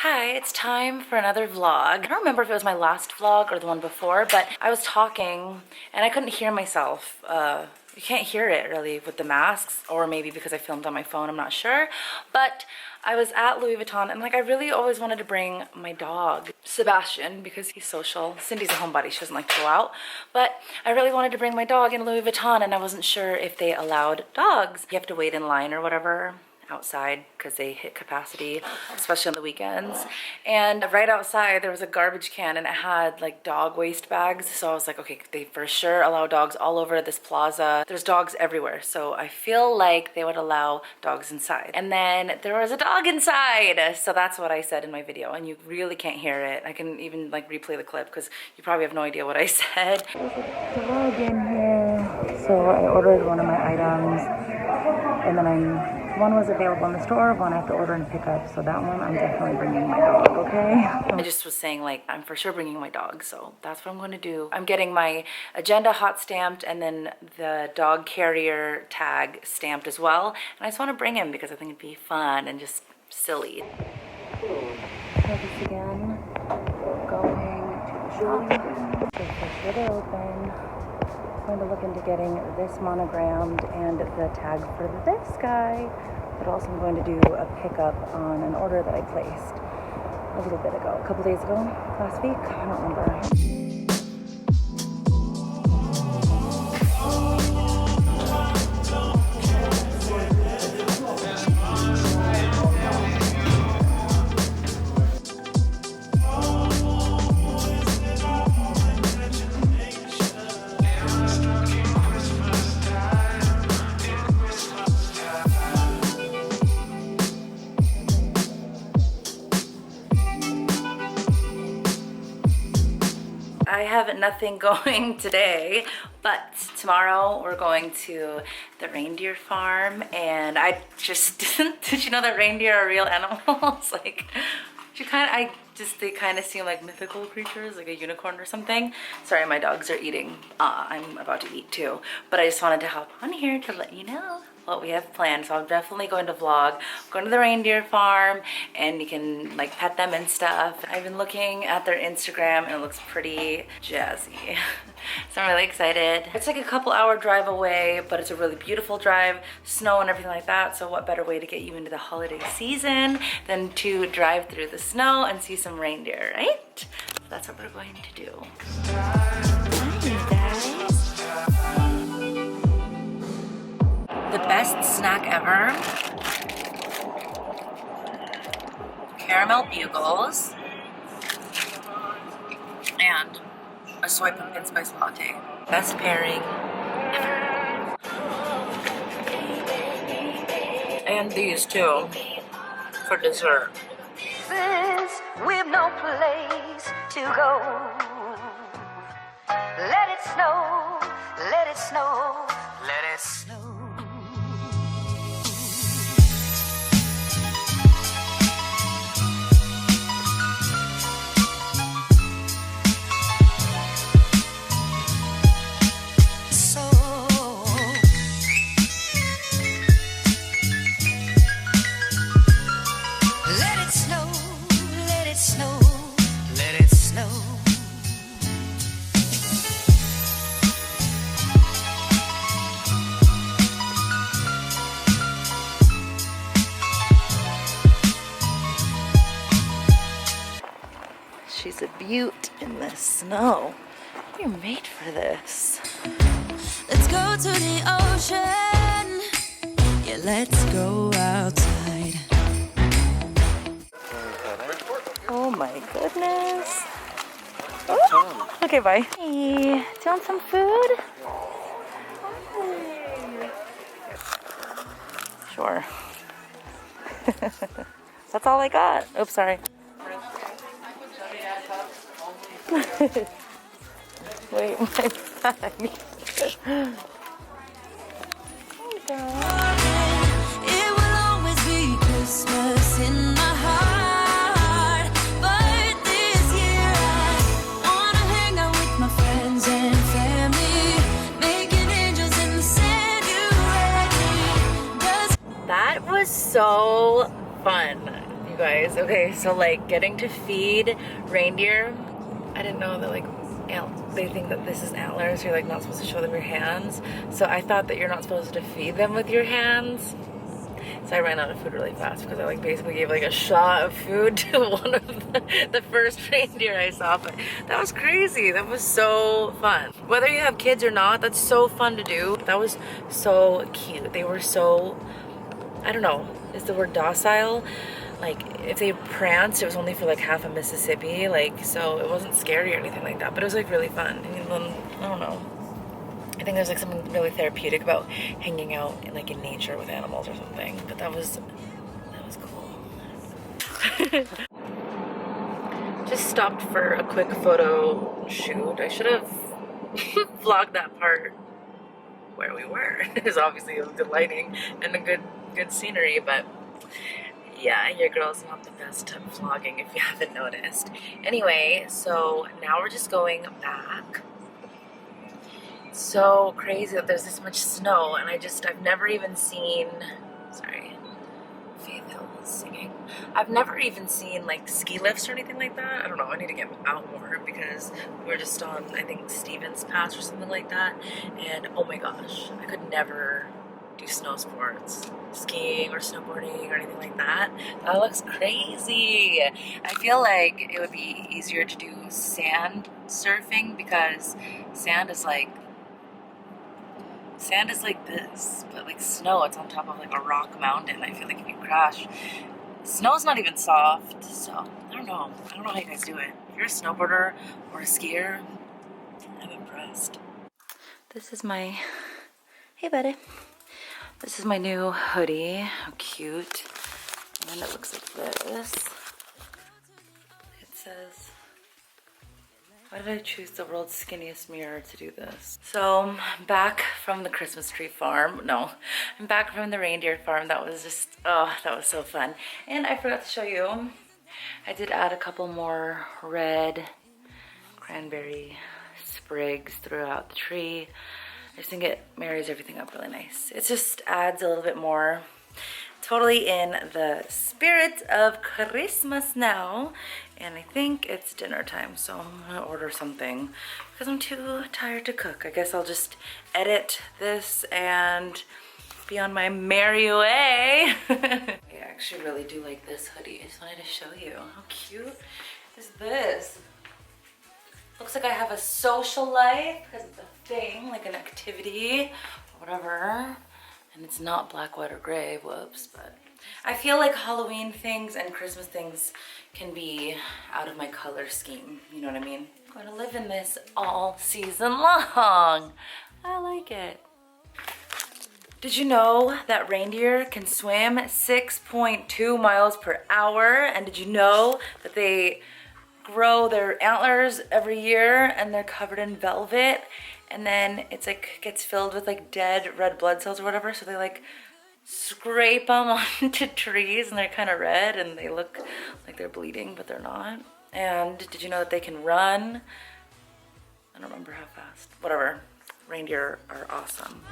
Hi, it's time for another vlog. I don't remember if it was my last vlog or the one before, but I was talking and I couldn't hear myself. You can't hear it really with the masks, or maybe because I filmed on my phone, I'm not sure. But I was at Louis Vuitton and I really always wanted to bring my dog, Sebastian, because he's social. Cyndi's a homebody, she doesn't like to go out. But I really wanted to bring my dog in Louis Vuitton and I wasn't sure if they allowed dogs. You have to wait in line or whatever outside because they hit capacity, especially on the weekends. And right outside there was a garbage can and it had like dog waste bags. So I was like, okay, they for sure allow dogs all over this plaza. There's dogs everywhere. So I feel like they would allow dogs inside. And then there was a dog inside. So that's what I said in my video and you really can't hear it. I can even like replay the clip because you probably have no idea what I said. There's a dog in here. So I ordered one of my items and then one was available in the store, one I have to order and pick up. So that one I'm definitely bringing my dog, okay? I just was saying like, I'm for sure bringing my dog. So that's what I'm going to do. I'm getting my agenda hot stamped and then the dog carrier tag stamped as well. And I just want to bring him because I think it'd be fun and just silly. Try this again. Going to the shop. So for sure they're open. I'm going to look into getting this monogrammed and the tag for this guy, but also I'm going to do a pickup on an order that I placed a little bit ago, a couple days ago, last week, I don't remember. I have nothing going today, but tomorrow we're going to the reindeer farm and I just did you know that reindeer are real animals? Like they kind of seem like mythical creatures, like a unicorn or something. Sorry, my dogs are eating. I'm about to eat too, but I just wanted to hop on here to let you know what we have planned. So I'm definitely going to vlog. I'm going to the reindeer farm and you can like pet them and stuff. I've been looking at their Instagram and it looks pretty jazzy. So I'm really excited. It's like a couple hour drive away, but it's a really beautiful drive, snow and everything like that. So what better way to get you into the holiday season than to drive through the snow and see some reindeer, right? So that's what we're going to do. Hi guys. The best snack ever. Caramel Bugles and a soy pumpkin spice latte. Best pairing ever. And these too for dessert. We've no place to go. Let it snow, let it snow, let it snow. She's a beaut in the snow. You're made for this. Let's go to the ocean. Yeah, let's go outside. Oh my goodness. Oh. Okay, bye. Hey, do you want some food? Sure. That's all I got. Oops, sorry. Wait, my bag. It will always be Christmas in my heart, but this year I wanna hang out with my friends and family, making angels in the sand. You ready? That was so fun. you guys. Okay, so like getting to feed reindeer, I didn't know that like they think that this is antlers. You're like not supposed to show them your hands. So I thought that you're not supposed to feed them with your hands. So I ran out of food really fast because I like basically gave like a shot of food to one of the first reindeer I saw. But that was crazy. That was so fun. Whether you have kids or not, that's so fun to do. That was so cute. They were so, I don't know, is the word docile? Like if they pranced, it was only for like half of Mississippi. Like, so it wasn't scary or anything like that, but it was like really fun. And then, I don't know. I think there's like something really therapeutic about hanging out in like in nature with animals or something. But that was cool. Just stopped for a quick photo shoot. I should have vlogged that part where we were. Because obviously it was good lighting and a good scenery, but yeah, your girl's not the best at vlogging if you haven't noticed. Anyway, so now we're just going back. So crazy that there's this much snow, and I've never even seen, sorry, Faith Hill is singing. I've never even seen like ski lifts or anything like that. I don't know, I need to get out more because we're just on, I think, Stevens Pass or something like that. And oh my gosh, I could never do snow sports, skiing or snowboarding or anything like that. That looks crazy. I feel like it would be easier to do sand surfing because sand is like this, but like snow, it's on top of like a rock mountain. I feel like if you crash, snow's not even soft, so I don't know how you guys do it. If you're a snowboarder or a skier, I'm impressed. This is my, hey buddy. This is my new hoodie. How cute. And it looks like this. It says, why did I choose the world's skinniest mirror to do this? So I'm back from the Christmas tree farm. No, I'm back from the reindeer farm. That was just, oh, that was so fun. And I forgot to show you, I did add a couple more red cranberry sprigs throughout the tree. I just think it marries everything up really nice. It just adds a little bit more. Totally in the spirit of Christmas now. And I think it's dinner time, so I'm gonna order something because I'm too tired to cook. I guess I'll just edit this and be on my merry way. I actually really do like this hoodie. I just wanted to show you. How cute is this? Looks like I have a social life because it's a thing, like an activity or whatever. And it's not black, white, or gray, whoops, but I feel like Halloween things and Christmas things can be out of my color scheme, you know what I mean? I'm gonna live in this all season long. I like it. Did you know that reindeer can swim 6.2 miles per hour? And did you know that they grow their antlers every year and they're covered in velvet? And then it's like gets filled with like dead red blood cells or whatever, so they like scrape them onto trees and they're kind of red and they look like they're bleeding, but they're not. And did you know that they can run? I don't remember how fast. Whatever. Reindeer are awesome.